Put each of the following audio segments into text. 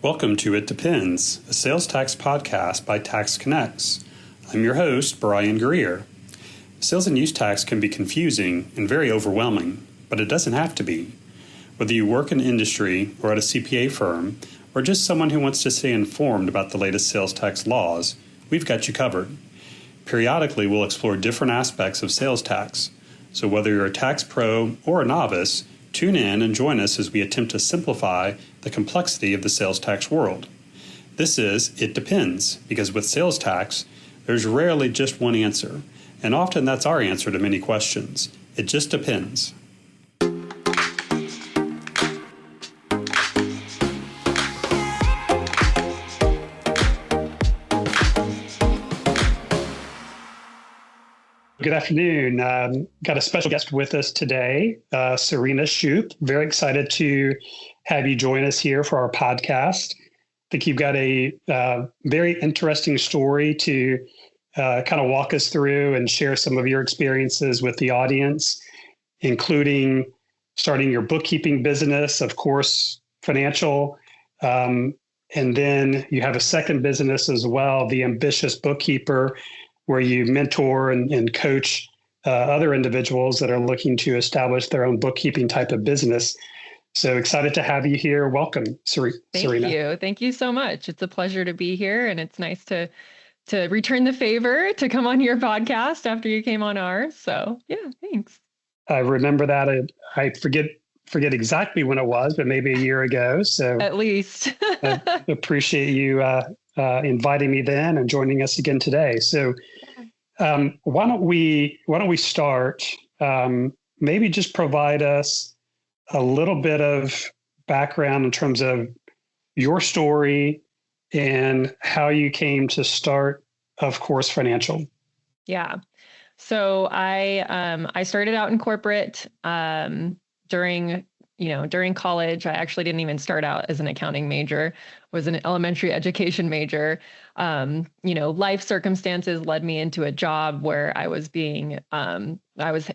Welcome to It Depends, a sales tax podcast by TaxConnex. I'm your host, Brian Greer. Sales and use tax can be confusing and very overwhelming, but it doesn't have to be. Whether you work in industry or at a CPA firm, or just someone who wants to stay informed about the latest sales tax laws, we've got you covered. Periodically, we'll explore different aspects of sales tax. So whether you're a tax pro or a novice, tune in and join us as we attempt to simplify the complexity of the sales tax world. This is It Depends, because with sales tax, there's rarely just one answer, and often that's our answer to many questions. It just depends. Good afternoon. Got a special guest with us today, Serena Shoup. Very excited to have you join us here for our podcast. I think you've got a very interesting story to kind of walk us through and share some of your experiences with the audience, including starting your bookkeeping business, of course, financial, and then you have a second business as well, The Ambitious Bookkeeper, where you mentor and coach other individuals that are looking to establish their own bookkeeping type of business. So excited to have you here. Welcome, Serena. Thank you. Thank you so much. It's a pleasure to be here, and it's nice to return the favor to come on your podcast after you came on ours. So yeah, thanks. I remember that. I forget exactly when it was, but maybe a year ago. So at least I appreciate you inviting me then and joining us again today. So why don't we start? Maybe just provide us a little bit of background in terms of your story and how you came to start, of course, Financial. Yeah. So I started out in corporate during college. I actually didn't even start out as an accounting major, was an elementary education major. Life circumstances led me into a job where I was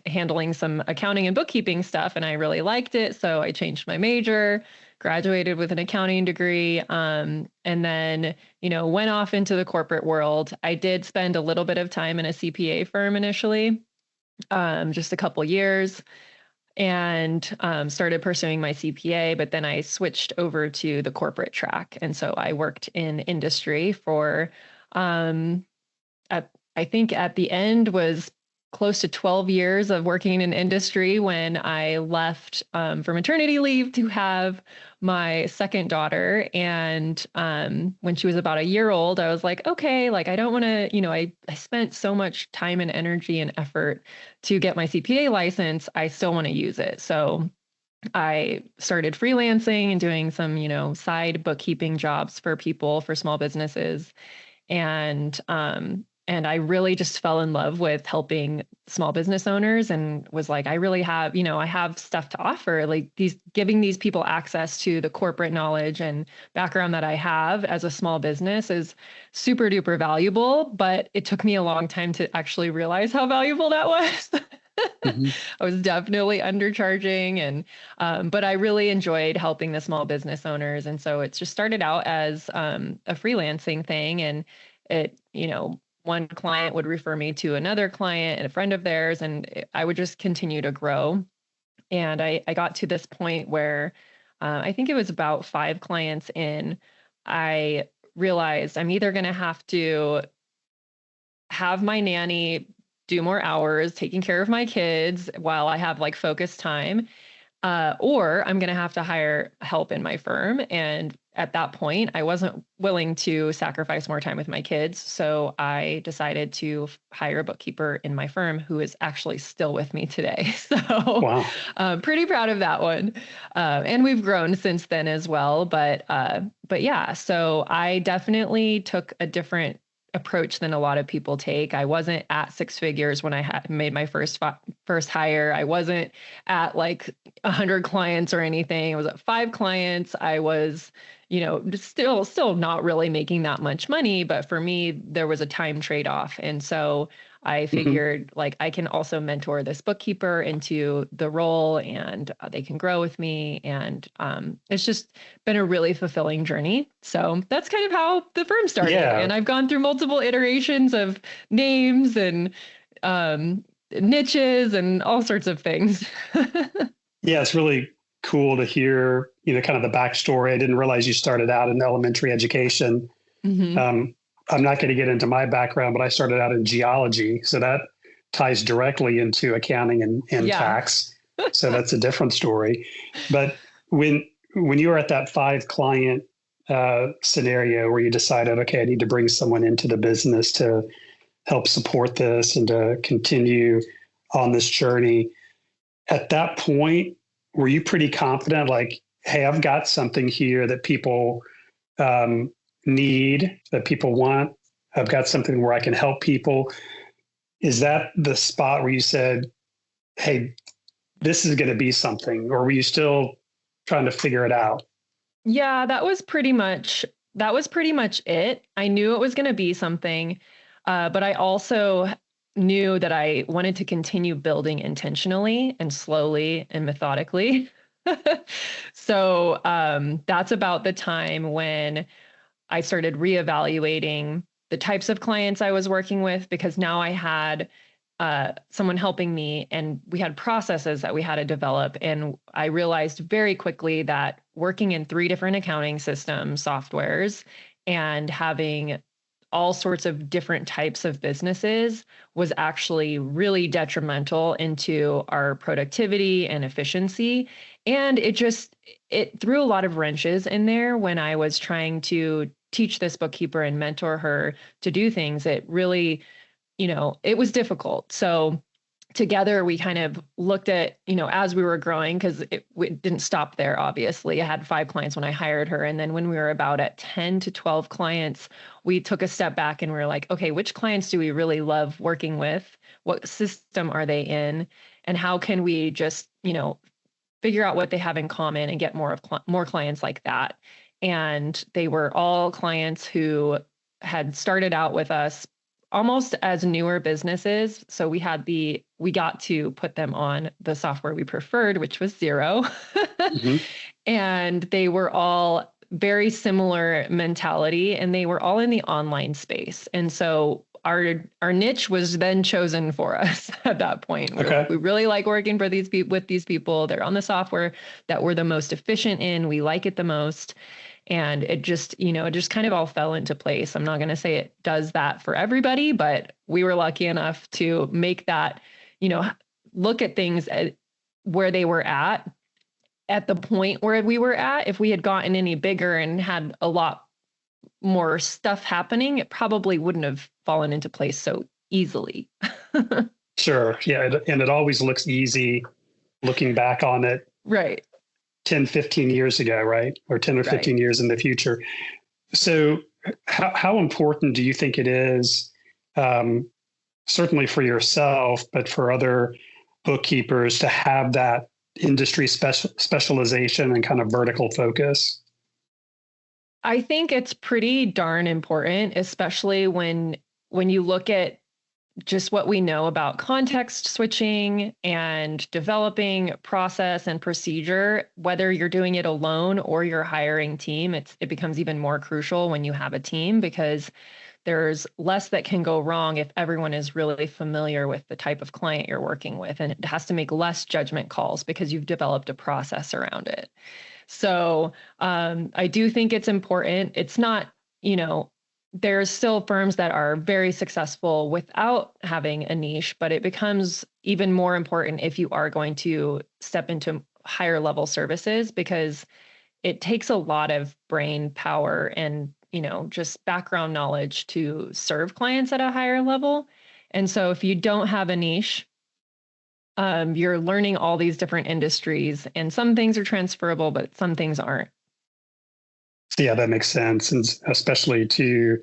handling some accounting and bookkeeping stuff, and I really liked it. So I changed my major, graduated with an accounting degree, and then, went off into the corporate world. I did spend a little bit of time in a CPA firm initially, just a couple years, and started pursuing my CPA, but then I switched over to the corporate track. And so I worked in industry for, I think at the end was close to 12 years of working in industry when I left for maternity leave to have my second daughter. And when she was about a year old, I was like, okay, I don't want to, I spent so much time and energy and effort to get my CPA license. I still want to use it. So I started freelancing and doing some, side bookkeeping jobs for people, for small businesses. And I really just fell in love with helping small business owners and was like, I really have, I have stuff to offer, giving these people access to the corporate knowledge and background that I have as a small business is super duper valuable, but it took me a long time to actually realize how valuable that was. Mm-hmm. I was definitely undercharging but I really enjoyed helping the small business owners. And so it's just started out as a freelancing thing, and it, one client would refer me to another client and a friend of theirs, and I would just continue to grow. And I got to this point where I think it was about 5 clients in, I realized I'm either going to have to have my nanny do more hours taking care of my kids while I have focused time, or I'm going to have to hire help in my firm. And at that point, I wasn't willing to sacrifice more time with my kids. So I decided to hire a bookkeeper in my firm who is actually still with me today. So wow. I'm pretty proud of that one. And we've grown since then as well. But yeah, so I definitely took a different approach than a lot of people take. I wasn't at 6 figures when I had made my first hire. I wasn't at 100 clients or anything. I was at 5 clients. I was, still not really making that much money, but for me, there was a time trade-off. And so I figured like I can also mentor this bookkeeper into the role, and they can grow with me. And it's just been a really fulfilling journey. So that's kind of how the firm started. Yeah. And I've gone through multiple iterations of names and niches and all sorts of things. Yeah, it's really cool to hear, kind of the backstory. I didn't realize you started out in elementary education. Hmm. I'm not going to get into my background, but I started out in geology. So that ties directly into accounting and Yeah. tax. So that's a different story. But when you were at that 5 client scenario where you decided, okay, I need to bring someone into the business to help support this and to continue on this journey, at that point, were you pretty confident, like, hey, I've got something here that people need, that people want? I've got something where I can help people. Is that the spot where you said, hey, this is going to be something? Or were you still trying to figure it out? Yeah, that was pretty much it. I knew it was going to be something, but I also knew that I wanted to continue building intentionally and slowly and methodically. So that's about the time when I started reevaluating the types of clients I was working with, because now I had someone helping me, and we had processes that we had to develop. And I realized very quickly that working in 3 different accounting system softwares and having all sorts of different types of businesses was actually really detrimental into our productivity and efficiency. And it threw a lot of wrenches in there when I was trying to teach this bookkeeper and mentor her to do things. It really, it was difficult. So together we kind of looked at, as we were growing, because we didn't stop there, obviously. I had 5 clients when I hired her. And then when we were about at 10 to 12 clients, we took a step back and we were like, okay, which clients do we really love working with? What system are they in? And how can we just, figure out what they have in common and get more clients like that? And they were all clients who had started out with us almost as newer businesses. So we got to put them on the software we preferred, which was Xero. Mm-hmm. And they were all very similar mentality, and they were all in the online space. And so our niche was then chosen for us at that point. Okay. We really like working for with these people. They're on the software that we're the most efficient in. We like it the most. And it just kind of all fell into place. I'm not going to say it does that for everybody, but we were lucky enough to make that, look at things where they were at the point where we were at. If we had gotten any bigger and had a lot more stuff happening, it probably wouldn't have fallen into place so easily. Sure. Yeah. And it always looks easy looking back on it Right. 10, 15 years ago, right? Or 10 or 15 Right. years in the future. So how important do you think it is, certainly for yourself, but for other bookkeepers, to have that industry specialization and kind of vertical focus? I think it's pretty darn important, especially when you look at just what we know about context switching and developing process and procedure. Whether you're doing it alone or you're hiring team, it becomes even more crucial when you have a team, because there's less that can go wrong if everyone is really familiar with the type of client you're working with, and it has to make less judgment calls because you've developed a process around it. So I do think it's important. It's not, there's still firms that are very successful without having a niche, but it becomes even more important if you are going to step into higher level services, because it takes a lot of brain power and, just background knowledge to serve clients at a higher level. And so if you don't have a niche, you're learning all these different industries, and some things are transferable, but some things aren't. Yeah, that makes sense. And especially to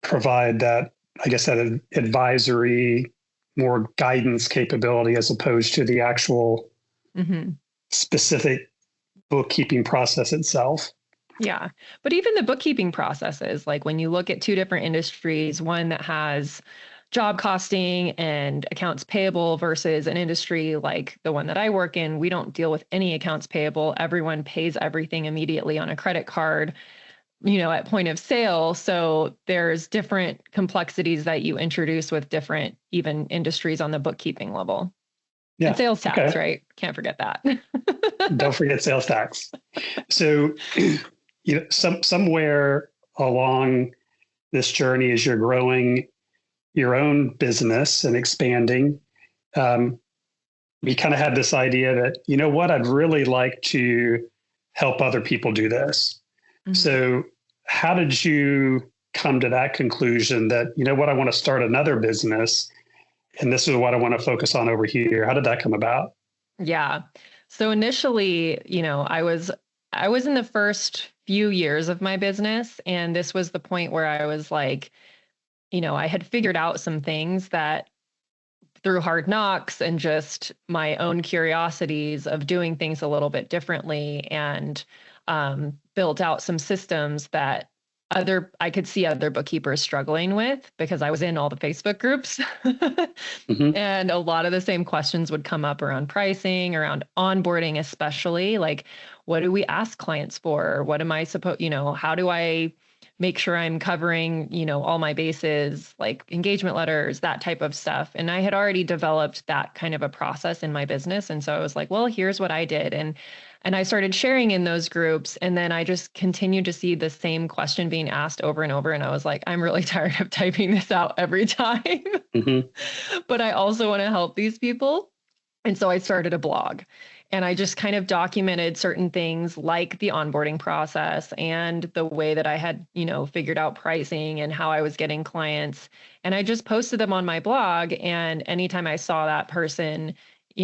provide that, I guess, that advisory, more guidance capability as opposed to the actual Hmm. specific bookkeeping process itself. Yeah. But even the bookkeeping processes, like when you look at 2 different industries, one that has job costing and accounts payable versus an industry like the one that I work in. We don't deal with any accounts payable. Everyone pays everything immediately on a credit card, at point of sale. So there's different complexities that you introduce with different even industries on the bookkeeping level. And Yeah. sales tax, Okay. right? Can't forget that. Don't forget sales tax. So, somewhere along this journey, as you're growing your own business and expanding, you kind of had this idea that, I'd really like to help other people do this. Mm-hmm. So how did you come to that conclusion that, I want to start another business and this is what I want to focus on over here? How did that come about? Yeah. So initially, I was in the first few years of my business, and this was the point where I was like, I had figured out some things that through hard knocks and just my own curiosities of doing things a little bit differently, and built out some systems that I could see other bookkeepers struggling with because I was in all the Facebook groups. Mm-hmm. And a lot of the same questions would come up around pricing, around onboarding, especially like, what do we ask clients for? What am I supposed, how do I make sure I'm covering, all my bases, like engagement letters, that type of stuff. And I had already developed that kind of a process in my business. And so I was like, well, here's what I did. And I started sharing in those groups. And then I just continued to see the same question being asked over and over. And I was like, I'm really tired of typing this out every time. Mm-hmm. But I also want to help these people. And so I started a blog. And I just kind of documented certain things like the onboarding process and the way that I had, figured out pricing and how I was getting clients. And I just posted them on my blog. And anytime I saw that person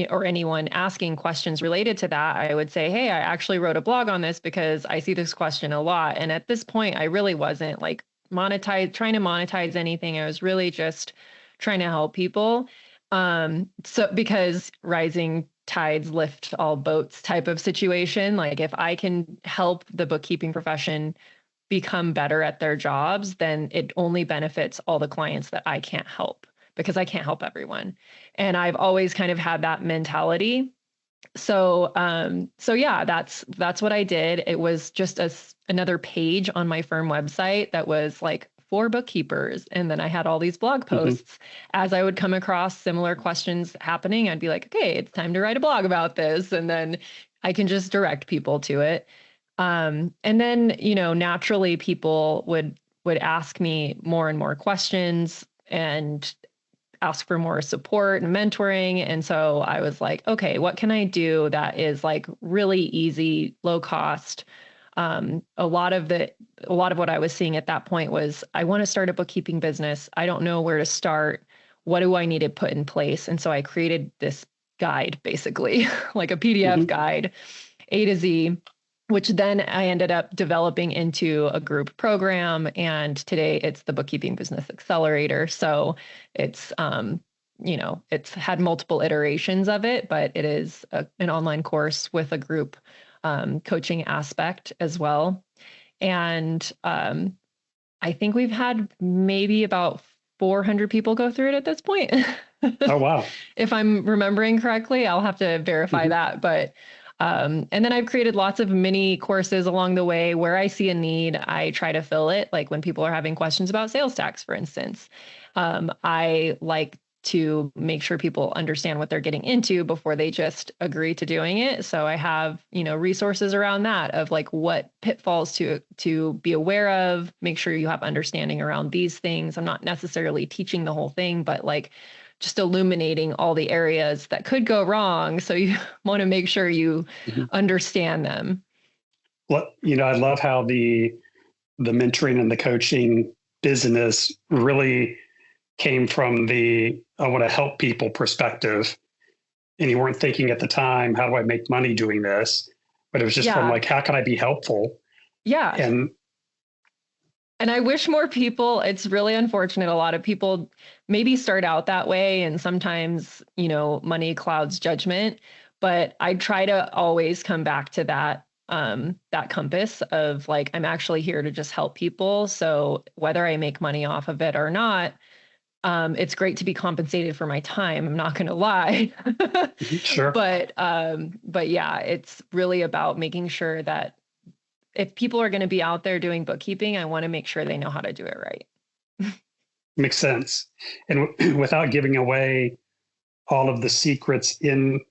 or anyone asking questions related to that, I would say, hey, I actually wrote a blog on this because I see this question a lot. And at this point, I really wasn't like trying to monetize anything. I was really just trying to help people. So because rising tides lift all boats type of situation, like if I can help the bookkeeping profession become better at their jobs, then it only benefits all the clients that I can't help, because I can't help everyone. And I've always kind of had that mentality. So yeah, that's what I did. It was just another page on my firm website that was like for bookkeepers. And then I had all these blog posts. Mm-hmm. As I would come across similar questions happening, I'd be like, okay, it's time to write a blog about this. And then I can just direct people to it. And then, naturally people would ask me more and more questions and ask for more support and mentoring. And so I was like, okay, what can I do that is like really easy, low cost? A lot of what I was seeing at that point was, I want to start a bookkeeping business. I don't know where to start. What do I need to put in place? And so I created this guide, basically like a PDF mm-hmm. guide, A to Z, which then I ended up developing into a group program. And today it's the Bookkeeping Business Accelerator. So it's, it's had multiple iterations of it, but it is an online course with a group coaching aspect as well. And I think we've had maybe about 400 people go through it at this point. Oh, wow. If I'm remembering correctly, I'll have to verify mm-hmm. that. But and then I've created lots of mini courses along the way where I see a need, I try to fill it. Like when people are having questions about sales tax, for instance, I like to make sure people understand what they're getting into before they just agree to doing it. So I have, resources around that of like what pitfalls to be aware of, make sure you have understanding around these things. I'm not necessarily teaching the whole thing, but like just illuminating all the areas that could go wrong. So you want to make sure you mm-hmm. understand them. Well, I love how the mentoring and the coaching business really came from the I want to help people perspective. And you weren't thinking at the time, how do I make money doing this? But it was just from like, how can I be helpful? Yeah. And I wish more people, it's really unfortunate. A lot of people maybe start out that way, and sometimes, money clouds judgment, but I try to always come back to that compass of like, I'm actually here to just help people. So whether I make money off of it or not, It's great to be compensated for my time. I'm not going to lie. Sure. But yeah, it's really about making sure that if people are going to be out there doing bookkeeping, I want to make sure they know how to do it right. Makes sense. And without giving away all of the secrets in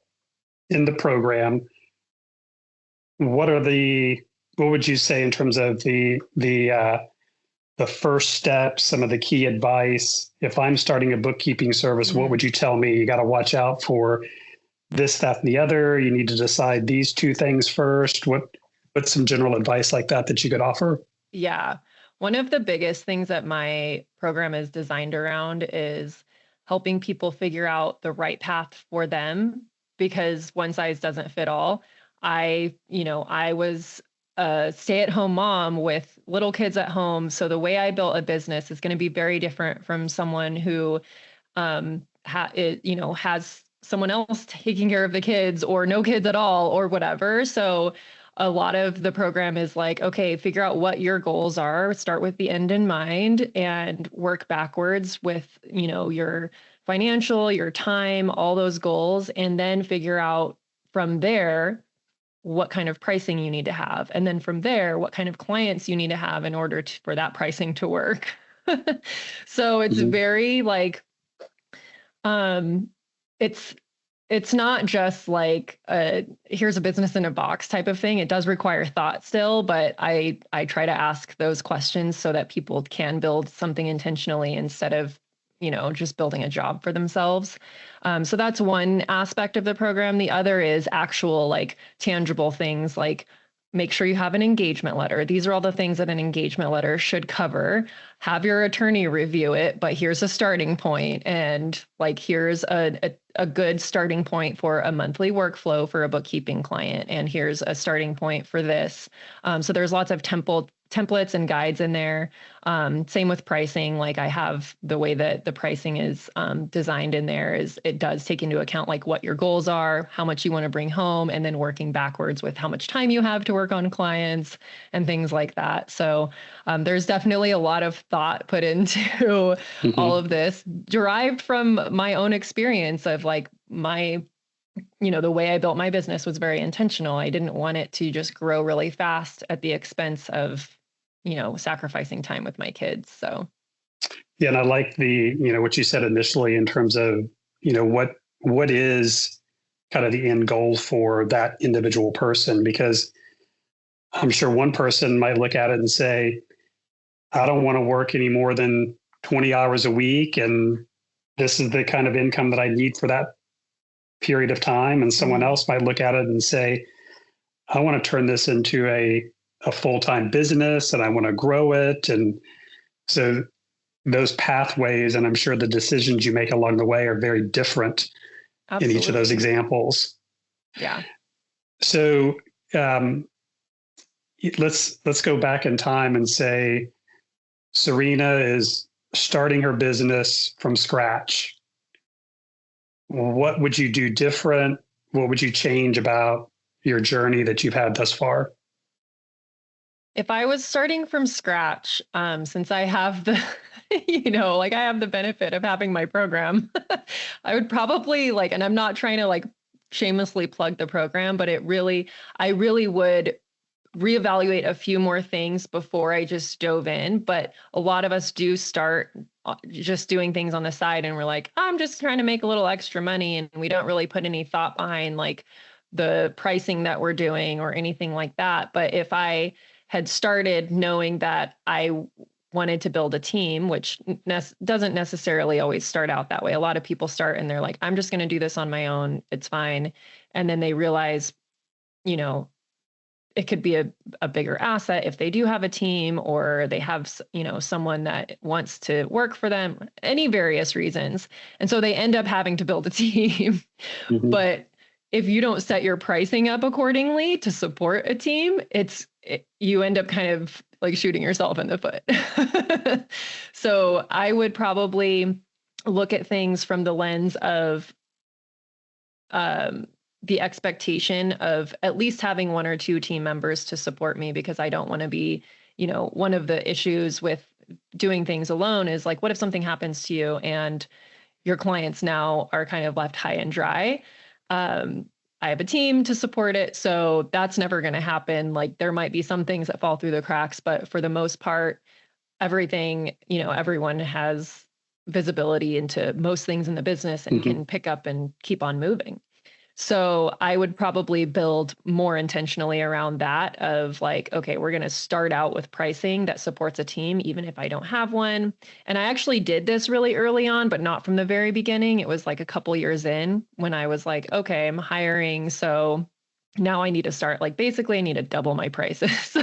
the program, what would you say in terms of the first steps, some of the key advice? If I'm starting a bookkeeping service, what would you tell me? You got to watch out for this, that, and the other. You need to decide these two things first. What's some general advice like that you could offer? Yeah. One of the biggest things that my program is designed around is helping people figure out the right path for them, because one size doesn't fit all. I was a stay-at-home mom with little kids at home. So the way I built a business is going to be very different from someone who has someone else taking care of the kids or no kids at all or whatever. So a lot of the program is like, okay, figure out what your goals are, start with the end in mind and work backwards with, your financial, your time, all those goals, and then figure out from there what kind of pricing you need to have. And then from there, what kind of clients you need to have in order for that pricing to work. So it's very like, it's it's not just like here's a business in a box type of thing. It does require thought still, but I try to ask those questions so that people can build something intentionally instead of just building a job for themselves. So that's one aspect of the program. The other is actual like tangible things like make sure you have an engagement letter. These are all the things that an engagement letter should cover. Have your attorney review it, but here's a starting point, and like here's a good starting point for a monthly workflow for a bookkeeping client, and here's a starting point for this. So there's lots of templates and guides in there. Same with pricing. Like I have the way that the pricing is designed in there is it does take into account like what your goals are, how much you want to bring home, and then working backwards with how much time you have to work on clients and things like that. So there's definitely a lot of thought put into all of this, derived from my own experience of like the way I built my business was very intentional. I didn't want it to just grow really fast at the expense of sacrificing time with my kids. So, yeah, and I like what you said initially in terms of, what is kind of the end goal for that individual person, because I'm sure one person might look at it and say, I don't want to work any more than 20 hours a week, and this is the kind of income that I need for that period of time. And someone else might look at it and say, I want to turn this into a full-time business and I want to grow it. And so those pathways, and I'm sure the decisions you make along the way are very different in each of those examples. Yeah. So let's go back in time and say Serena is starting her business from scratch. What would you do different? What would you change about your journey that you've had thus far? If I was starting from scratch, since I have the, I have the benefit of having my program, I would probably and I'm not trying to shamelessly plug the program, but I really would reevaluate a few more things before I just dove in. But a lot of us do start just doing things on the side and we're like, I'm just trying to make a little extra money. And we don't really put any thought behind the pricing that we're doing or anything like that. But if I had started knowing that I wanted to build a team, which doesn't necessarily always start out that way. A lot of people start and they're like, I'm just going to do this on my own. It's fine. And then they realize, it could be a bigger asset if they do have a team or they have, someone that wants to work for them, any various reasons. And so they end up having to build a team. But if you don't set your pricing up accordingly to support a team, you end up kind of shooting yourself in the foot. So I would probably look at things from the lens of the expectation of at least having one or two team members to support me, because I don't want to be, one of the issues with doing things alone is like, what if something happens to you and your clients now are kind of left high and dry? I have a team to support it, so that's never going to happen. Like there might be some things that fall through the cracks, but for the most part, everything, everyone has visibility into most things in the business and Mm-hmm. can pick up and keep on moving. So I would probably build more intentionally around that of like, okay, we're going to start out with pricing that supports a team, even if I don't have one. And I actually did this really early on, but not from the very beginning. It was like a couple years in when I was like, okay, I'm hiring. So now I need to start, like, basically I need to double my prices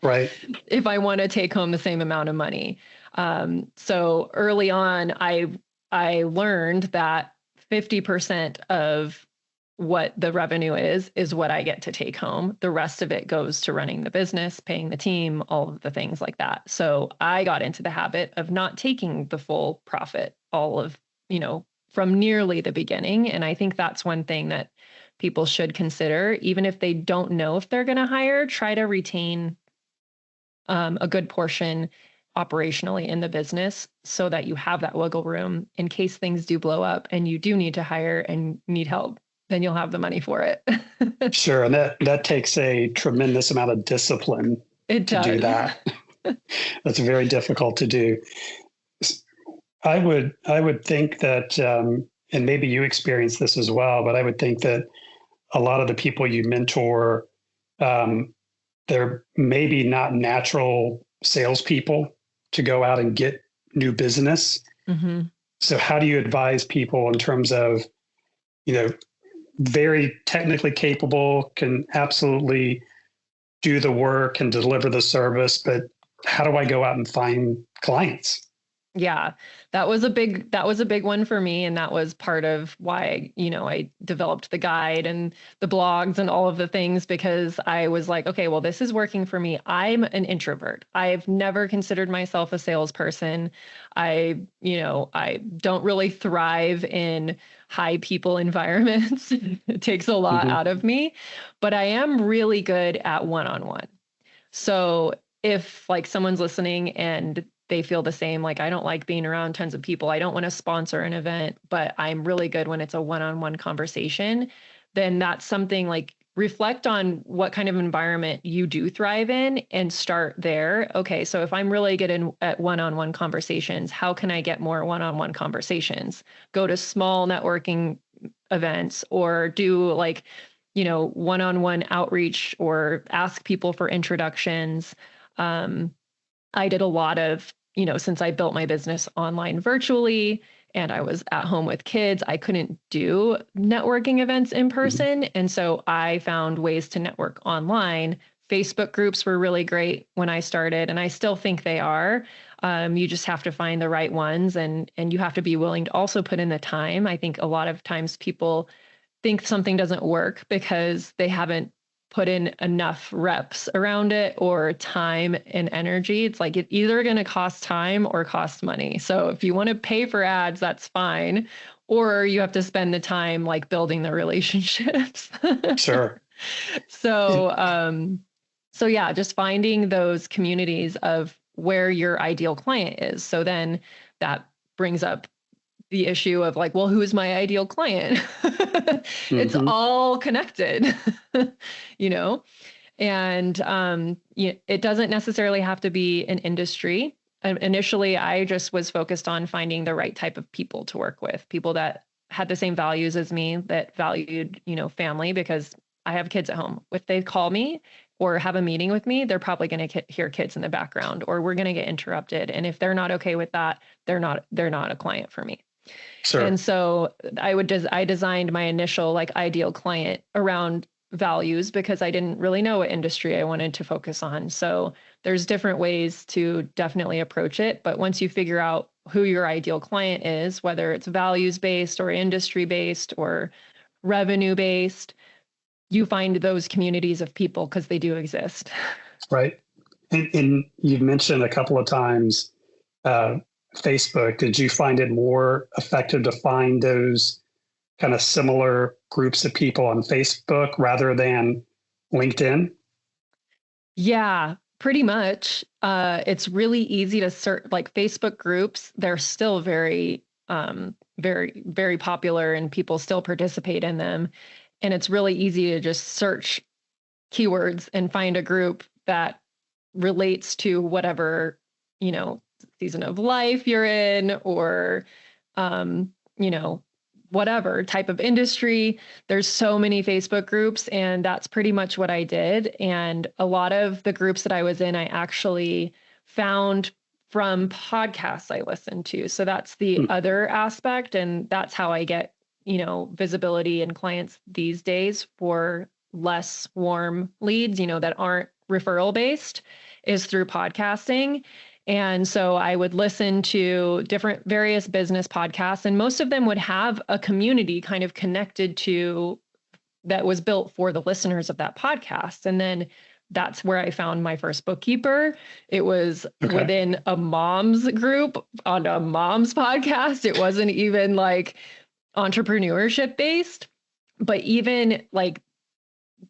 Right. if I want to take home the same amount of money. So early on, I learned that 50% of what the revenue is what I get to take home. The rest of it goes to running the business, paying the team, all of the things like that. So I got into the habit of not taking the full profit, all of, from nearly the beginning. And I think that's one thing that people should consider, even if they don't know if they're going to hire, try to retain a good portion operationally in the business so that you have that wiggle room in case things do blow up and you do need to hire and need help, then you'll have the money for it. Sure. And that takes a tremendous amount of discipline It to do does. that. That's very difficult to do. I would think that, and maybe you experience this as well, but I would think that a lot of the people you mentor, they're maybe not natural salespeople to go out and get new business. Mm-hmm. So how do you advise people in terms of, very technically capable, can absolutely do the work and deliver the service, but how do I go out and find clients? Yeah, that was a big one for me. And that was part of why, I developed the guide and the blogs and all of the things, because I was like, okay, well, this is working for me. I'm an introvert. I've never considered myself a salesperson. I don't really thrive in high people environments. It takes a lot Mm-hmm. out of me, but I am really good at one-on-one. So if like someone's listening and they feel the same, like I don't like being around tons of people, I don't want to sponsor an event, but I'm really good when it's a one-on-one conversation, then that's something like reflect on what kind of environment you do thrive in and start there. Okay, so if I'm really good at one-on-one conversations, how can I get more one-on-one conversations? Go to small networking events or do like, one-on-one outreach or ask people for introductions. I did a lot of, since I built my business online virtually and I was at home with kids, I couldn't do networking events in Mm-hmm. person. And so I found ways to network online. Facebook groups were really great when I started, and I still think they are. You just have to find the right ones, and you have to be willing to also put in the time. I think a lot of times people think something doesn't work because they haven't put in enough reps around it or time and energy. It's like it's either going to cost time or cost money. So if you want to pay for ads, that's fine. Or you have to spend the time like building the relationships. Sure. So, so yeah, just finding those communities of where your ideal client is. So then that brings up the issue of like, well, who is my ideal client? It's Mm-hmm. all connected, you know? And it doesn't necessarily have to be an industry. Initially, I just was focused on finding the right type of people to work with, people that had the same values as me, that valued, family, because I have kids at home. If they call me or have a meeting with me, they're probably going to hear kids in the background, or we're going to get interrupted. And if they're not okay with that, they're not a client for me. Sure. And so I designed my initial like ideal client around values because I didn't really know what industry I wanted to focus on. So there's different ways to definitely approach it. But once you figure out who your ideal client is, whether it's values based or industry based or revenue based, you find those communities of people because they do exist. Right. And you've mentioned a couple of times uh, Facebook. Did you find it more effective to find those kind of similar groups of people on Facebook rather than LinkedIn? Yeah, Pretty much. It's really easy to search, like Facebook groups. They're still very, very popular, and people still participate in them. And it's really easy to just search keywords and find a group that relates to whatever, season of life you're in, or, um, you know, whatever type of industry. There's so many Facebook groups, and that's pretty much what I did. And a lot of the groups that I was in, I actually found from podcasts I listened to. So that's the other aspect. And that's how I get, visibility and clients these days for less warm leads, that aren't referral based, is through podcasting. And so I would listen to different various business podcasts, and most of them would have a community kind of connected to that was built for the listeners of that podcast. And then that's where I found my first bookkeeper. It was within a mom's group on a mom's podcast. It wasn't even like entrepreneurship based, but even like,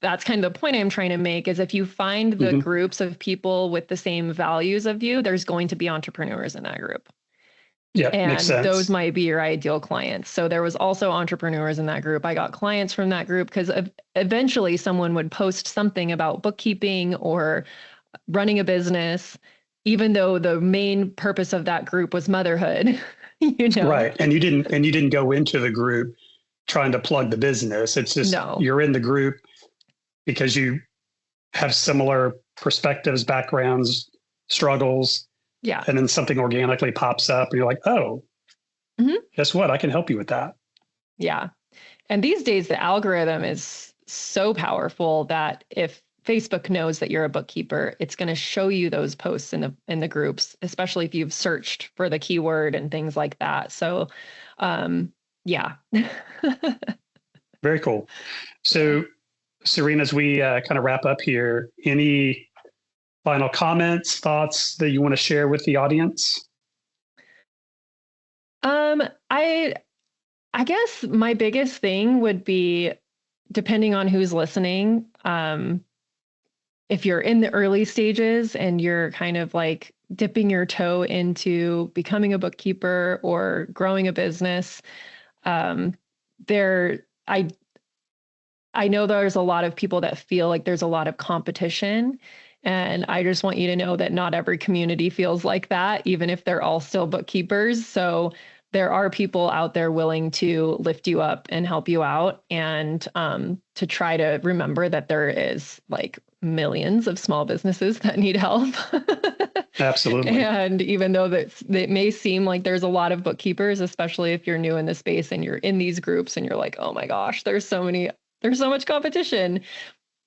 that's kind of the point I'm trying to make, is if you find the groups of people with the same values of you, there's going to be entrepreneurs in that group. Yeah, and makes sense. Those might be your ideal clients. So there was also entrepreneurs in that group. I got clients from that group because eventually someone would post something about bookkeeping or running a business, even though the main purpose of that group was motherhood. Right. And you didn't go into the group trying to plug the business. It's just You're in the group because you have similar perspectives, backgrounds, struggles. Yeah. And then something organically pops up and you're like, oh, guess what? I can help you with that. Yeah. And these days, the algorithm is so powerful that if Facebook knows that you're a bookkeeper, it's going to show you those posts in the groups, especially if you've searched for the keyword and things like that. So, yeah. Very cool. So, Serena, as we kind of wrap up here, any final comments, thoughts that you want to share with the audience? I guess my biggest thing would be, depending on who's listening, if you're in the early stages and you're kind of like dipping your toe into becoming a bookkeeper or growing a business, I know there's a lot of people that feel like there's a lot of competition. And I just want you to know that not every community feels like that, even if they're all still bookkeepers. So there are people out there willing to lift you up and help you out, and to try to remember that there is like millions of small businesses that need help. Absolutely. And even though it may seem like there's a lot of bookkeepers, especially if you're new in the space and you're in these groups and you're like, oh my gosh, there's so much competition.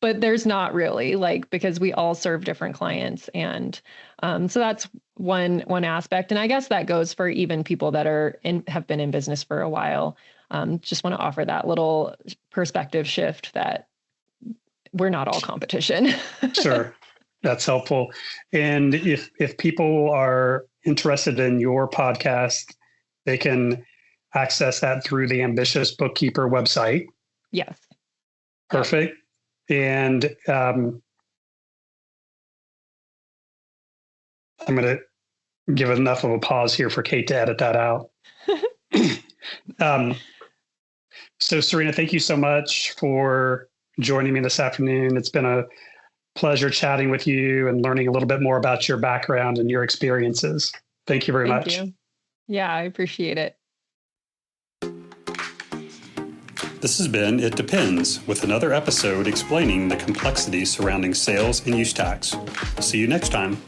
But there's not really, because we all serve different clients. And so that's one aspect. And I guess that goes for even people that have been in business for a while. Just want to offer that little perspective shift that we're not all competition. Sure. That's helpful. And if people are interested in your podcast, they can access that through the Ambitious Bookkeeper website. Yes. Perfect. And I'm going to give enough of a pause here for Kate to edit that out. So Serena, thank you so much for joining me this afternoon. It's been a pleasure chatting with you and learning a little bit more about your background and your experiences. Thank you very much. Thank you. Yeah, I appreciate it. This has been It Depends, with another episode explaining the complexities surrounding sales and use tax. See you next time.